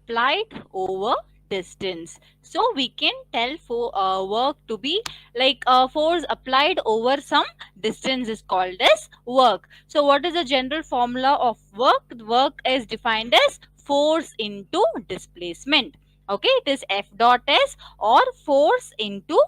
applied over distance. So we can tell for work to be like force applied over some distance is called as work. So what is the general formula of work? Work is defined as force into displacement. Okay, it is F dot S or force into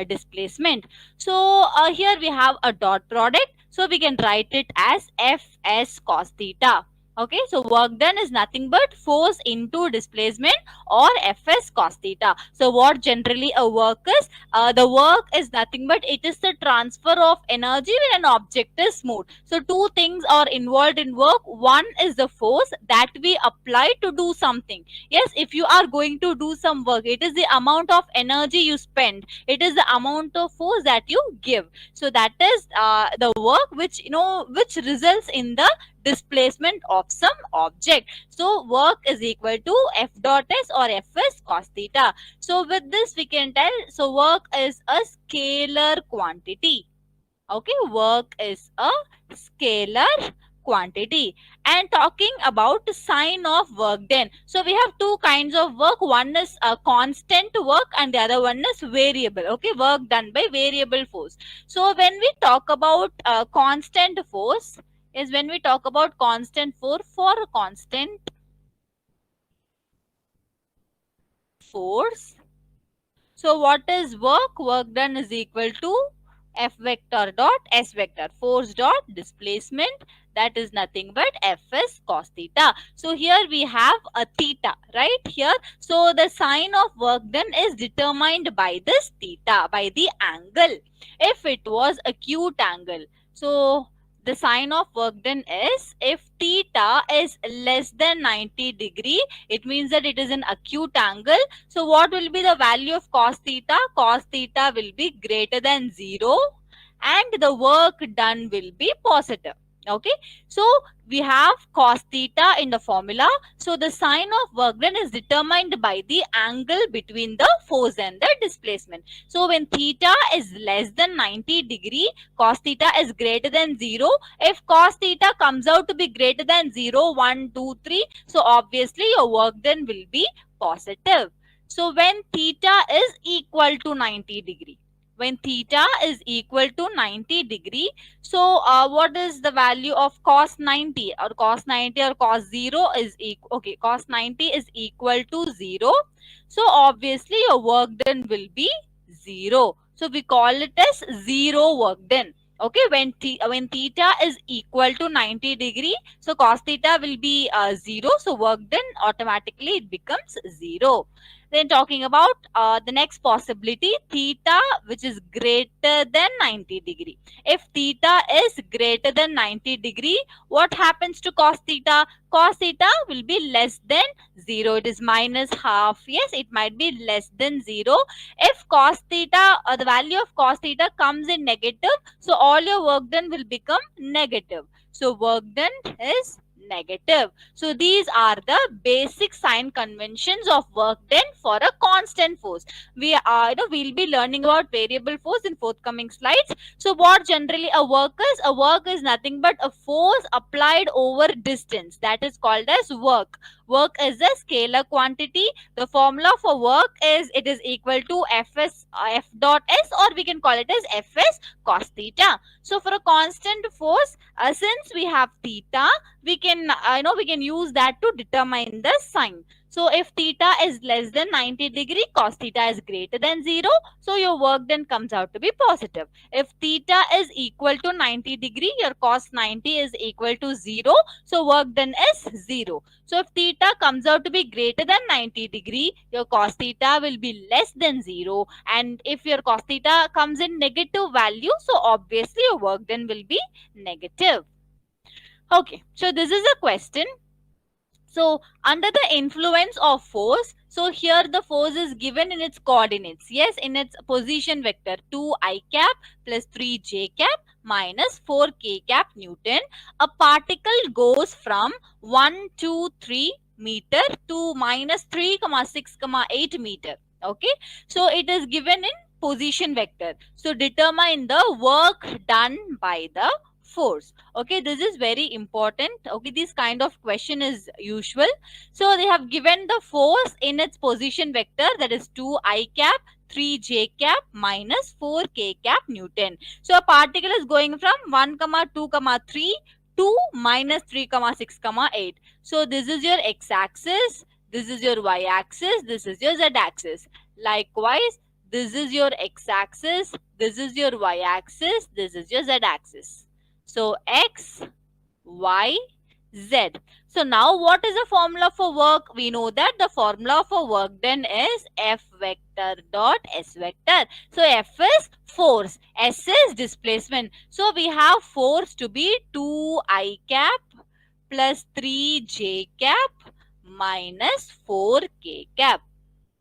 displacement. So here we have a dot product. So we can write it as Fs cos theta. Okay, so work done is nothing but force into displacement or Fs cos theta. So what generally a work is? The work is nothing but it is the transfer of energy when an object is moved. So two things are involved in work. One is the force that we apply to do something. Yes, if you are going to do some work, it is the amount of energy you spend. It is the amount of force that you give. So that is the work which which results in the displacement of some object. So work is equal to F dot S or Fs cos theta. So with this we can tell, so work is a scalar quantity. Okay, work is a scalar quantity. And talking about sign of work done, so we have two kinds of work. One is a constant work and the other one is variable. Okay, work done by variable force. So when we talk about constant force, is when we talk about constant force for constant force. So what is work? Work done is equal to F vector dot S vector, force dot displacement, that is nothing but Fs cos theta. So here we have a theta right here. So the sign of work done is determined by this theta, by the angle. If it was acute angle, so the sign of work done is if theta is less than 90 degree, it means that it is an acute angle. So what will be the value of cos theta? Cos theta will be greater than 0 and the work done will be positive. Okay, so we have cos theta in the formula. So the sign of work done is determined by the angle between the force and the displacement. So when theta is less than 90 degree, cos theta is greater than 0. If cos theta comes out to be greater than 0, 1, 2, 3, so obviously your work done will be positive. So when theta is equal to 90 degree, when theta is equal to 90 degree, so what is the value of cos 90 or cos 90 or cos 0 is equal, okay, cos 90 is equal to 0. So obviously your work done will be 0. So we call it as 0 work done. Okay, when theta is equal to 90 degree, so cos theta will be 0. So work done automatically it becomes 0. Then talking about the next possibility, theta which is greater than 90 degree. If theta is greater than 90 degree, what happens to cos theta? Cos theta will be less than 0. It is minus half. Yes, it might be less than 0. If cos theta or the value of cos theta comes in negative, so all your work done will become negative. So work done is negative. So these are the basic sign conventions of work done for a constant force. We are, we'll be learning about variable force in forthcoming slides. So what generally a work is? A work is nothing but a force applied over distance. That is called as work. Work is a scalar quantity. The formula for work is it is equal to F dot S, or we can call it as Fs cos theta. So for a constant force, since we have theta, we can we can use that to determine the sign. So if theta is less than 90 degree, cos theta is greater than 0, so your work done comes out to be positive. If theta is equal to 90 degree, your cos 90 is equal to 0, so work done is 0. So if theta comes out to be greater than 90 degree, your cos theta will be less than 0, and if your cos theta comes in negative value, so obviously your work done will be negative. Okay, so this is a question. So under the influence of force, so here the force is given in its coordinates. Yes, in its position vector 2i cap plus 3j cap minus 4k cap Newton. A particle goes from 1, 2, 3 meter to minus 3, 6, 8 meter. Okay, so it is given in position vector. So determine the work done by the force. Okay, this is very important. Okay, this kind of question is usual. So they have given the force in its position vector, that is 2i cap 3j cap minus 4k cap Newton. So a particle is going from 1 comma 2 comma 3 to minus 3 comma 6 comma 8. So this is your x-axis, this is your y-axis, this is your z-axis. Likewise, this is your x-axis, this is your y-axis, this is your z-axis. So x, y, z. So now what is the formula for work? We know that the formula for work done is F vector dot S vector. So F is force, S is displacement. So we have force to be 2i cap plus 3j cap minus 4k cap.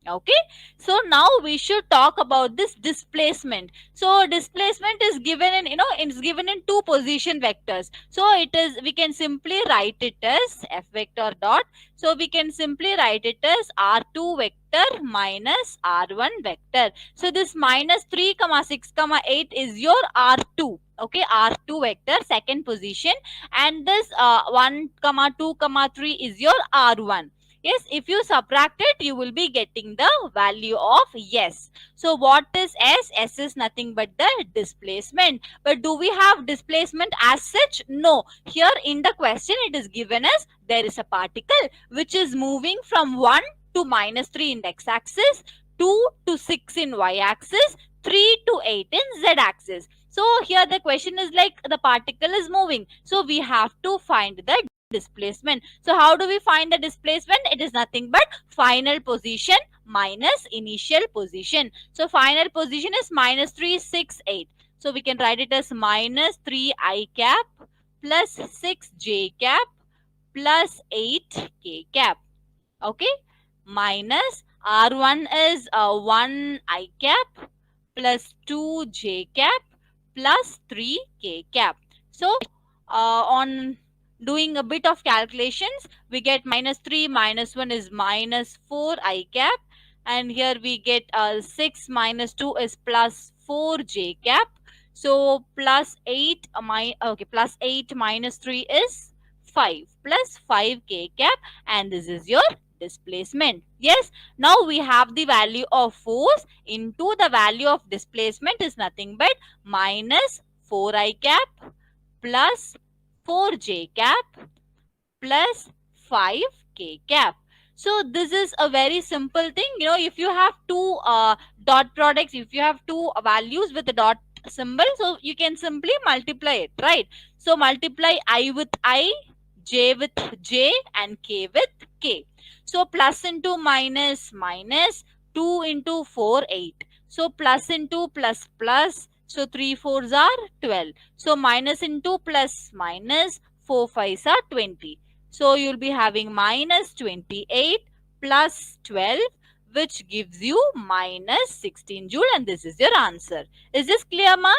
Okay, so now we should talk about this displacement. So displacement is given in, it's given in two position vectors. So it is, we can simply write it as F vector dot. So we can simply write it as R2 vector minus R1 vector. So this minus 3 comma 6 comma 8 is your R2. Okay, R2 vector, second position, and this 1 comma 2 comma 3 is your R1. Yes, if you subtract it, you will be getting the value of S. So what is S? S is nothing but the displacement. But do we have displacement as such? No. Here in the question, it is given as there is a particle which is moving from 1 to minus 3 in x-axis, 2 to 6 in y-axis, 3 to 8 in z-axis. So here the question is like the particle is moving. So we have to find the displacement. So how do we find the displacement? It is nothing but final position minus initial position. So final position is minus 3, 6, 8. So we can write it as minus 3i cap plus 6j cap plus 8k cap. Okay, minus R1 is 1i cap plus 2j cap plus 3k cap. So on doing a bit of calculations, we get minus 3 minus 1 is minus 4i cap, and here we get 6 minus 2 is plus 4j cap. So plus 8 plus 8 minus 3 is 5 plus 5k cap, and this is your displacement. Yes, now we have the value of force into the value of displacement is nothing but minus 4i cap plus 4j cap plus 5k cap. So this is a very simple thing. If you have two dot products, if you have two values with a dot symbol, so you can simply multiply it, right? So multiply I with I, j with j, and k with k. So plus into minus, minus, 2 into 4, 8. So plus into plus, plus. So 3 4s are 12. So minus into plus, minus, 4 5s are 20. So you'll be having minus 28 plus 12, which gives you minus 16 joule, and this is your answer. Is this clear, ma?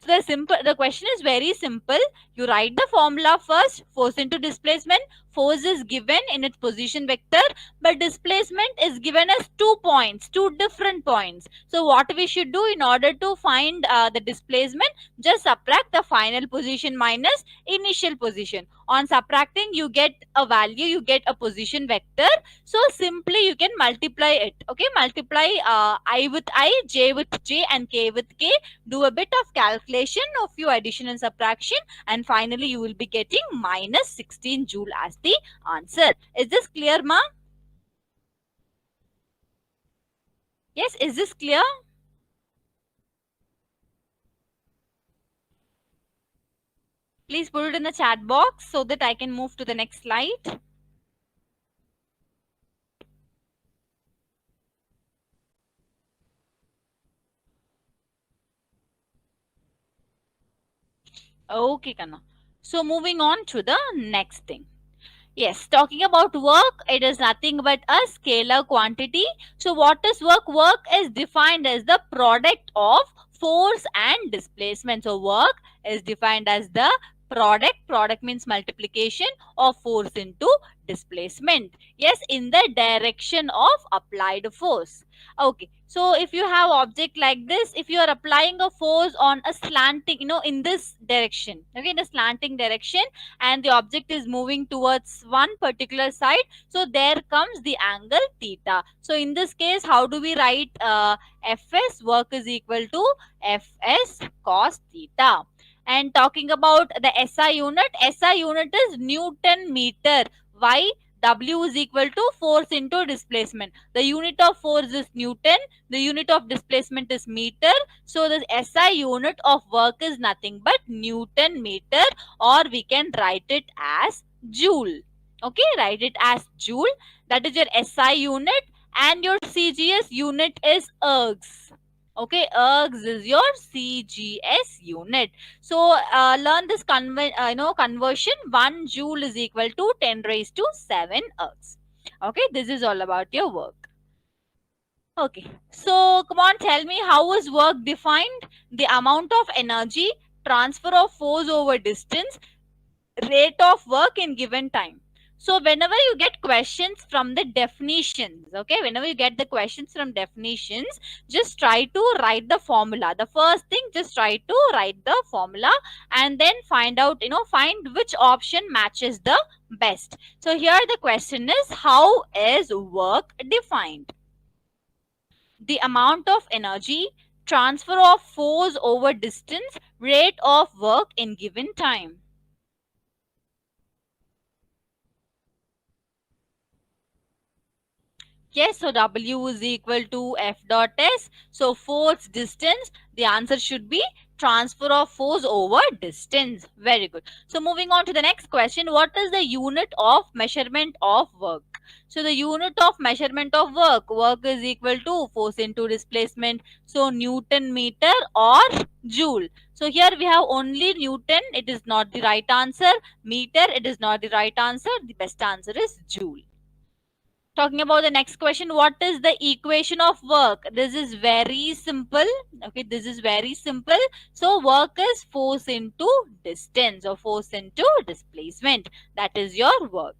So the question is very simple. You write the formula first. Force into displacement. Force is given in its position vector, but displacement is given as 2 points, 2 different points. So what we should do in order to find the displacement, just subtract the final position minus initial position. On subtracting, you get a value, you get a position vector. So simply you can multiply it. Okay, multiply I with I, j with j, and k with k. Do a bit of calculation of your addition and subtraction, and finally you will be getting minus 16 joule as the answer. Is this clear, ma? Yes, is this clear? Please put it in the chat box so that I can move to the next slide. Okay, Kanna. So moving on to the next thing. Yes, talking about work, it is nothing but a scalar quantity. So what is work? Work is defined as the product of force and displacement. So work is defined as the product. Product means multiplication of force into displacement. Yes, in the direction of applied force. Okay, so if you have object like this, if you are applying a force on a slanting, in this direction, okay, in a slanting direction, and the object is moving towards one particular side, so there comes the angle theta. So in this case, how do we write Fs? Work is equal to Fs cos theta. And talking about the SI unit is Newton meter. Why? W is equal to force into displacement. The unit of force is Newton, the unit of displacement is meter. So the SI unit of work is nothing but Newton meter, or we can write it as joule. Okay, write it as joule. That is your SI unit, and your CGS unit is ergs. Okay, ergs is your CGS unit. So learn this conversion. 1 joule is equal to 10 raised to 7 ergs. Okay, this is all about your work. Okay, so come on, tell me, how is work defined? The amount of energy, transfer of force over distance, rate of work in given time. So whenever you get questions from the definitions, okay, whenever you get the questions from definitions, just try to write the formula. The first thing, just try to write the formula, and then find out, find which option matches the best. So here the question is, how is work defined? The amount of energy, transfer of force over distance, rate of work in given time. Yes, so W is equal to F dot S. So force distance, the answer should be transfer of force over distance. Very good. So moving on to the next question, what is the unit of measurement of work? So the unit of measurement of work is equal to force into displacement. So Newton meter or joule. So here we have only Newton, it is not the right answer. Meter, it is not the right answer. The best answer is joule. Talking about the next question, what is the equation of work? This is very simple. Okay, this is very simple. So work is force into distance, or force into displacement. That is your work.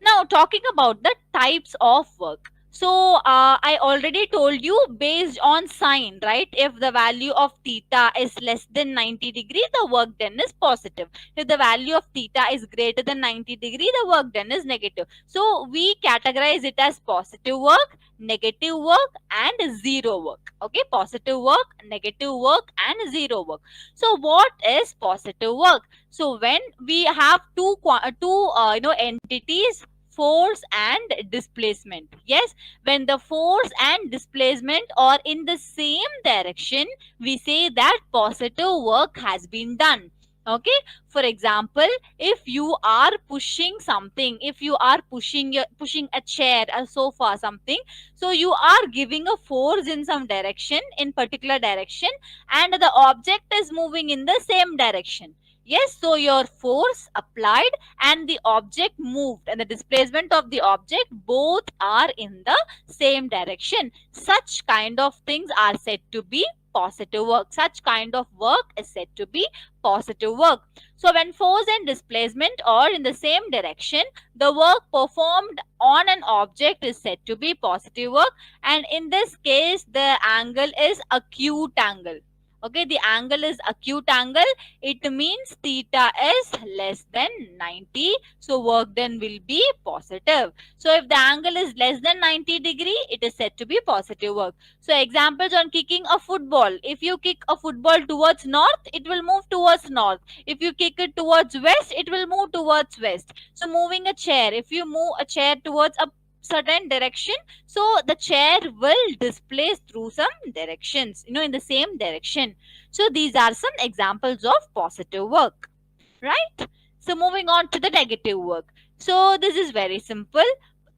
Now talking about the types of work. So I already told you, based on sine, right? If the value of theta is less than 90 degree, the work done is positive. If the value of theta is greater than 90 degree, the work done is negative. So we categorize it as positive work, negative work, and zero work. Okay, positive work, negative work, and zero work. So what is positive work? So when we have two entities, force and displacement. Yes, when the force and displacement are in the same direction, we say that positive work has been done. Okay, for example, if you are pushing something, if you are pushing a chair, a sofa, something, so you are giving a force in some direction, in particular direction, and the object is moving in the same direction. Yes, so your force applied and the object moved, and the displacement of the object, both are in the same direction. Such kind of things are said to be positive work. Such kind of work is said to be positive work. So when force and displacement are in the same direction, the work performed on an object is said to be positive work, and in this case the angle is acute angle. Okay, the angle is acute angle. It means theta is less than 90. So work done will be positive. So if the angle is less than 90 degree, it is said to be positive work. So examples on kicking a football. If you kick a football towards north, it will move towards north. If you kick it towards west, it will move towards west. So moving a chair. If you move a chair towards a certain direction, so the chair will displace through some directions, in the same direction. So these are some examples of positive work, right? So moving on to the negative work. So this is very simple.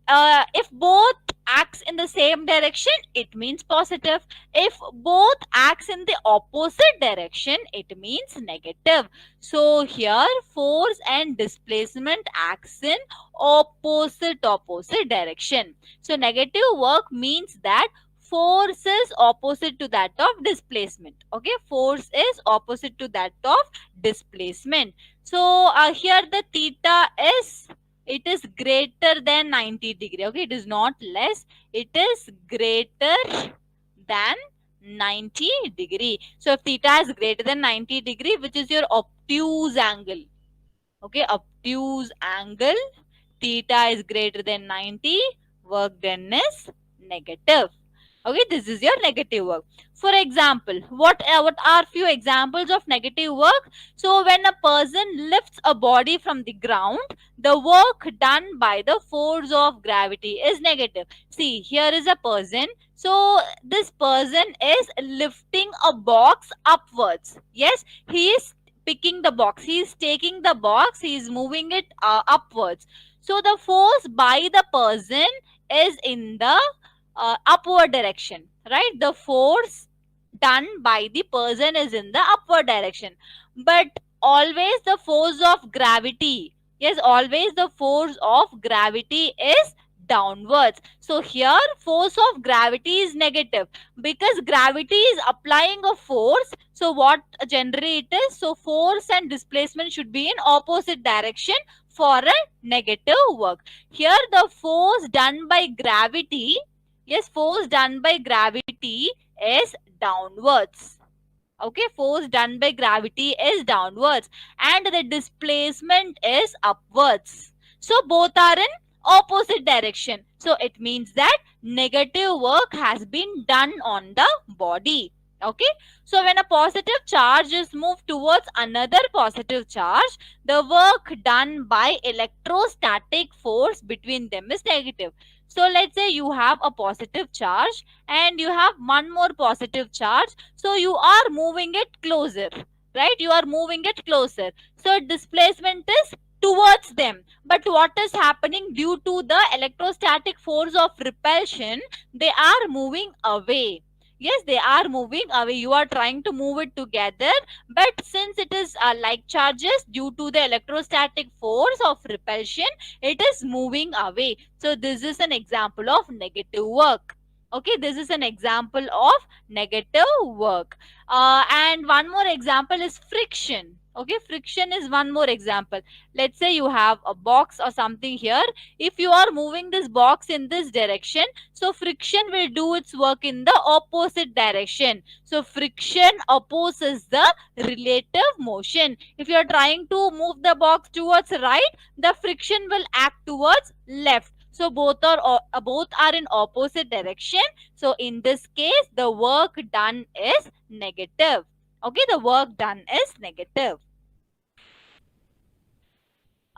If both acts in the same direction, it means positive. If both acts in the opposite direction, it means negative. So here force and displacement acts in opposite direction. So negative work means that force is opposite to that of displacement. Okay, force is opposite to that of displacement. So here the theta is, it is greater than 90 degree. Okay, it is not less, it is greater than 90 degree. So if theta is greater than 90 degree, which is your obtuse angle. Okay, obtuse angle, theta is greater than 90, work done is negative. Okay, this is your negative work. For example, what are few examples of negative work? So when a person lifts a body from the ground, the work done by the force of gravity is negative. See, here is a person. So this person is lifting a box upwards. Yes, he is picking the box, he is taking the box, he is moving it upwards. So the force by the person is in the upward direction, right? The force done by the person is in the upward direction. But always the force of gravity, yes, always the force of gravity is downwards. So here force of gravity is negative because gravity is applying a force. So what generally it is? So force and displacement should be in opposite direction for a negative work. Here the force done by gravity, yes, force done by gravity is downwards. Okay, force done by gravity is downwards and the displacement is upwards. So both are in opposite direction. So it means that negative work has been done on the body. Okay, so when a positive charge is moved towards another positive charge, the work done by electrostatic force between them is negative. So let's say you have a positive charge and you have one more positive charge, so you are moving it closer, right? You are moving it closer. So displacement is towards them. But what is happening due to the electrostatic force of repulsion? They are moving away. Yes, they are moving away. You are trying to move it together. But since it is like charges, due to the electrostatic force of repulsion, it is moving away. So this is an example of negative work. Okay, this is an example of negative work. And one more example is friction. Okay, friction is one more example. Let's say you have a box or something here. If you are moving this box in this direction, so friction will do its work in the opposite direction. So friction opposes the relative motion. If you are trying to move the box towards right, the friction will act towards left. So both are in opposite direction. So in this case, the work done is negative. Okay, the work done is negative.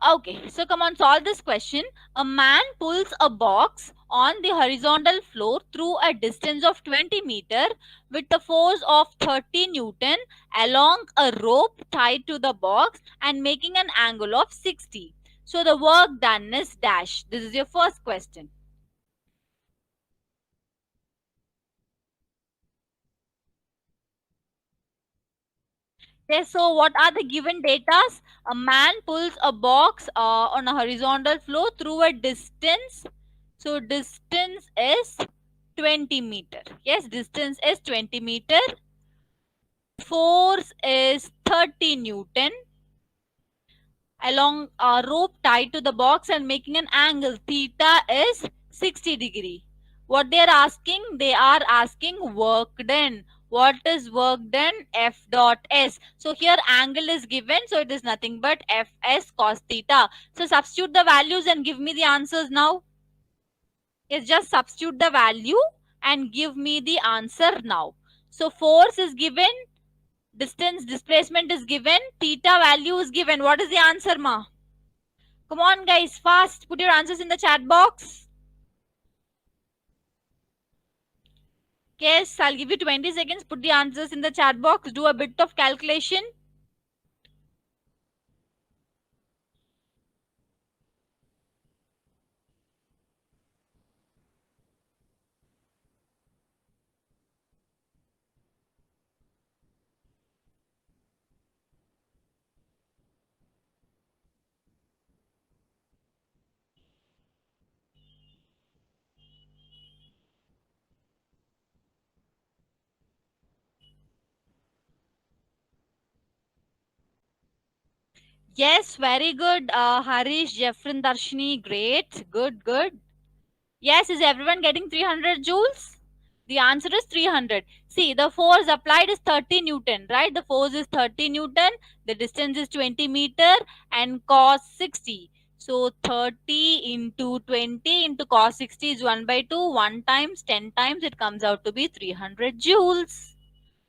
Okay, so come on, solve this question. A man pulls a box on the horizontal floor through a distance of 20 meter with a force of 30 Newton along a rope tied to the box and making an angle of 60. So the work done is dash. This is your first question. Yes, so what are the given datas? A man pulls a box on a horizontal floor through a distance. So distance is 20 meter. Yes, distance is 20 meter. Force is 30 Newton along a rope tied to the box and making an angle. Theta is 60 degree. What they are asking? They are asking work done. What is work done? F dot S. So here angle is given. So it is nothing but Fs cos theta. So substitute the values and give me the answers now. Yes, just substitute the value and give me the answer now. So force is given. Distance displacement is given. Theta value is given. What is the answer, ma? Come on, guys, fast. Put your answers in the chat box. Yes, I'll give you 20 seconds. Put the answers in the chat box. Do a bit of calculation. Yes, very good. Harish, Jeffrin, Darshini, great. Good, good. Yes, is everyone getting 300 joules? The answer is 300. See, the force applied is 30 Newton, right? The force is 30 Newton. The distance is 20 meter and cos 60. So 30 into 20 into cos 60 is 1 by 2. 1 times 10 times it comes out to be 300 joules.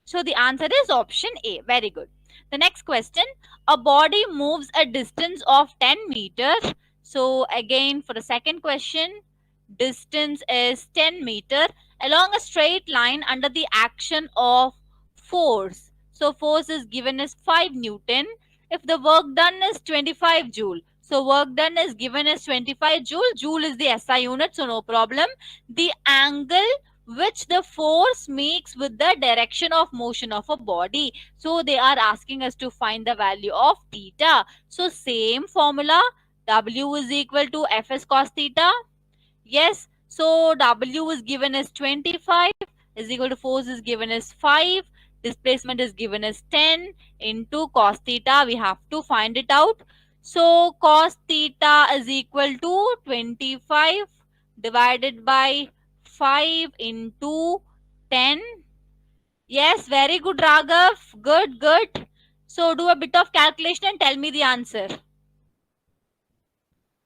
So the answer is option A. Very good. The next question, a body moves a distance of 10 meters. So again for the second question, distance is 10 meter along a straight line under the action of force. So force is given as 5 Newton. If the work done is 25 joule. So work done is given as 25 joule. Joule is the SI unit, so no problem. The angle which the force makes with the direction of motion of a body. So they are asking us to find the value of theta. So same formula, W is equal to Fs cos theta. Yes, so W is given as 25 is equal to force is given as 5. Displacement is given as 10 into cos theta. We have to find it out. So cos theta is equal to 25 divided by 5 into 10. Yes, very good, Raghav. Good, good. So do a bit of calculation and tell me the answer.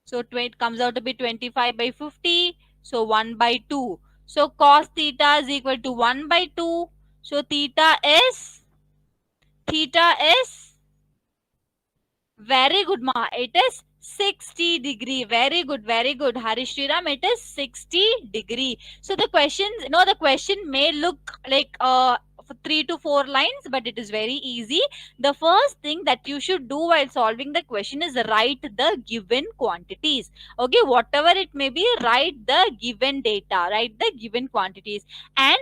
So it comes out to be 25 by 50. So 1 by 2. So cos theta is equal to 1 by 2. So theta is very good, Ma. It is 60 degree. Very good, very good. Harish Sriram, it is 60 degree. So the questions, the question may look like 3 to 4 lines, but it is very easy. The first thing that you should do while solving the question is write the given quantities. Okay, whatever it may be, write the given data, write the given quantities, and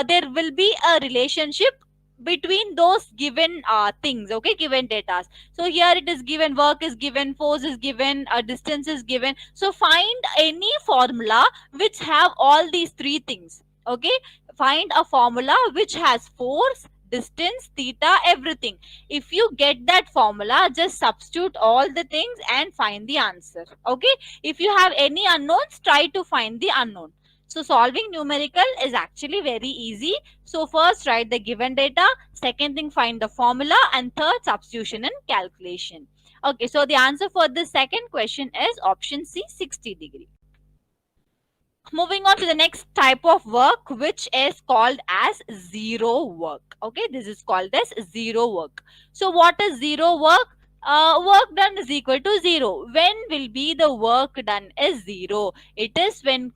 there will be a relationship between those given things, okay, given data. So here it is given work is given, force is given, distance is given. So find any formula which have all these three things. Okay, find a formula which has force, distance, theta, everything. If you get that formula, just substitute all the things and find the answer. Okay, if you have any unknowns, try to find the unknown. So solving numerical is actually very easy. So first write the given data, second thing find the formula, and third substitution and calculation. Okay, so the answer for the second question is option C, 60 degree. Moving on to the next type of work, which is called as zero work. Okay, this is called as zero work. So what is zero work? Work done is equal to zero. When will be the work done is zero? It is when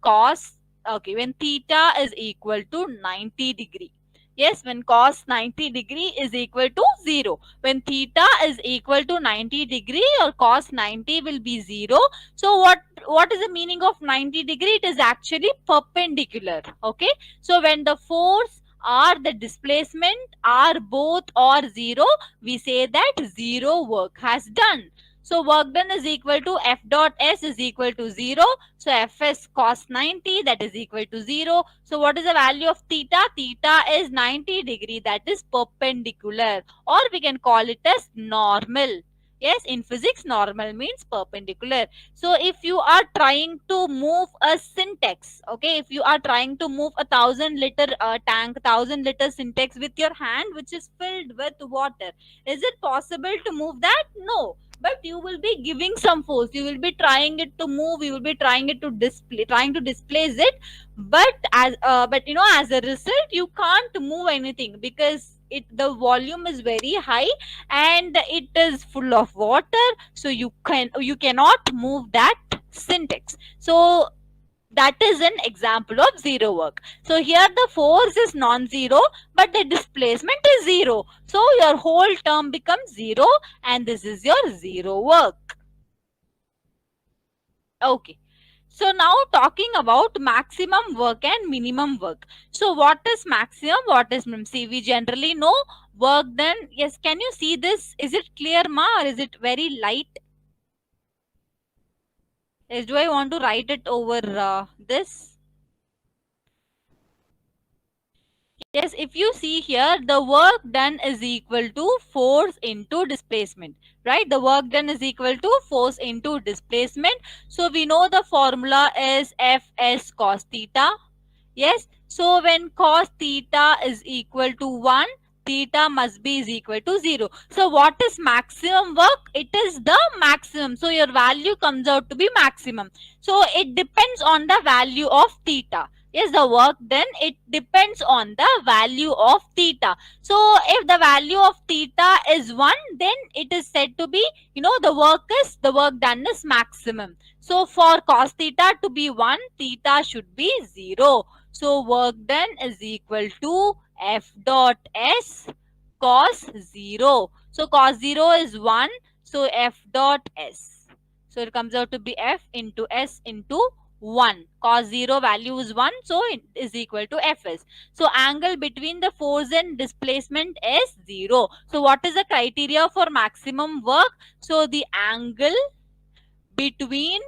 when theta is equal to 90 degree. Yes, when cos 90 degree is equal to 0. When theta is equal to 90 degree or cos 90 will be 0. So what is the meaning of 90 degree? It is actually perpendicular. Okay, so when the force or the displacement are both or 0, we say that zero work has done. So work done is equal to F dot S is equal to 0. So Fs cos 90, that is equal to 0. So what is the value of theta? Theta is 90 degree, that is perpendicular, or we can call it as normal. Yes, in physics, normal means perpendicular. So if you are trying to move a syntax, okay, if you are trying to move a 1,000 liter tank, 1,000 liter syntax with your hand, which is filled with water, is it possible to move that? No. But you will be giving some force. You will be trying it to move. You will be trying it to trying to displace it. But as a result, you can't move anything because the volume is very high and it is full of water, so you cannot move that syntax. So that is an example of zero work. So here the force is non-zero, but the displacement is 0. So your whole term becomes 0, and this is your zero work. Okay. So now talking about maximum work and minimum work. So what is maximum? What is minimum? See, we generally know work done. Yes, can you see this? Is it clear, Ma, or is it very light? Yes, do I want to write it over this? Yes, if you see here, the work done is equal to force into displacement, right? The work done is equal to force into displacement. So we know the formula is Fs cos theta. Yes. So when cos theta is equal to 1, theta must be is equal to 0. So what is maximum work? It is the maximum. So your value comes out to be maximum. So it depends on the value of theta. Yes, the work then it depends on the value of theta. So if the value of theta is 1, then it is said to be, the work done is maximum. So for cos theta to be 1, theta should be 0. So work done is equal to F dot S cos 0. So cos 0 is 1. So F dot S. So it comes out to be F into S into 1. Cos 0 value is 1. So it is equal to Fs. So angle between the force and displacement is 0. So what is the criteria for maximum work? So the angle between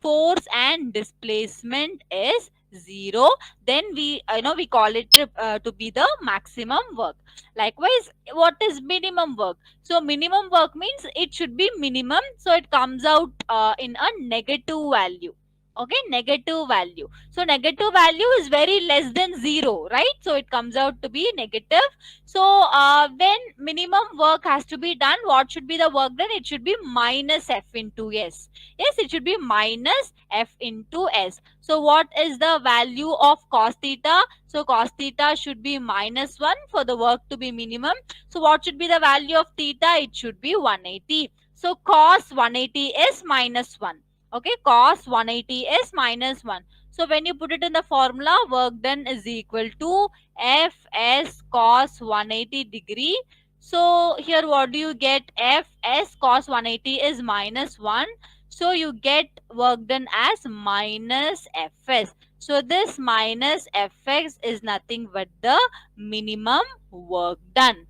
force and displacement is 0, then we call it to be the maximum work. Likewise, what is minimum work? So minimum work means it should be minimum, so it comes out in a negative value. Okay, negative value. So negative value is very less than 0, right? So it comes out to be negative. So when minimum work has to be done, what should be the work done? It should be minus F into S. Yes, it should be minus F into S. So what is the value of cos theta? So cos theta should be minus 1 for the work to be minimum. So what should be the value of theta? It should be 180. So cos 180 is minus 1. Okay, cos 180 is minus 1. So when you put it in the formula, work done is equal to Fs cos 180 degree. So here what do you get? Fs cos 180 is minus 1. So you get work done as minus Fs. So this minus Fx is nothing but the minimum work done.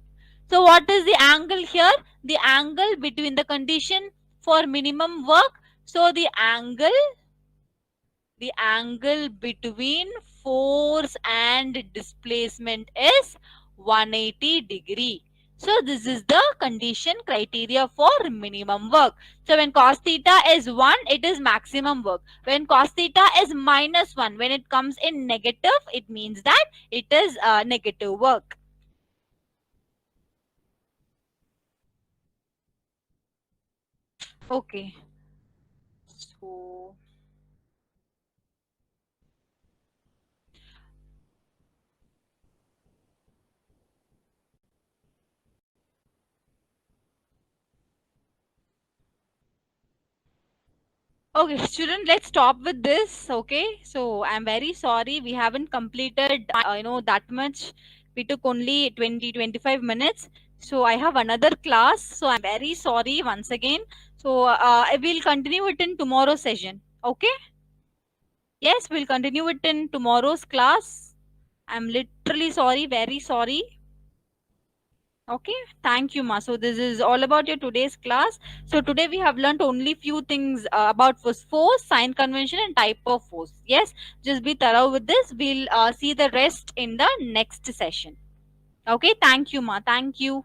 So what is the angle here? The angle between the condition for minimum work. So the angle between force and displacement is 180 degree. So this is the condition criteria for minimum work. So when cos theta is 1, it is maximum work. When cos theta is minus 1, when it comes in negative, it means that it is negative work. Okay. So okay, student, let's stop with this. Okay, so I'm very sorry we haven't completed, that much. We took only 20-25 minutes. So I have another class. So I'm very sorry once again. So I will continue it in tomorrow's session. Okay. Yes, we'll continue it in tomorrow's class. I'm literally sorry, very sorry. Okay, thank you, Ma. So this is all about your today's class. So today we have learned only few things about force, sign convention, and type of force. Yes, just be thorough with this. We'll see the rest in the next session. Okay, thank you, Ma. Thank you.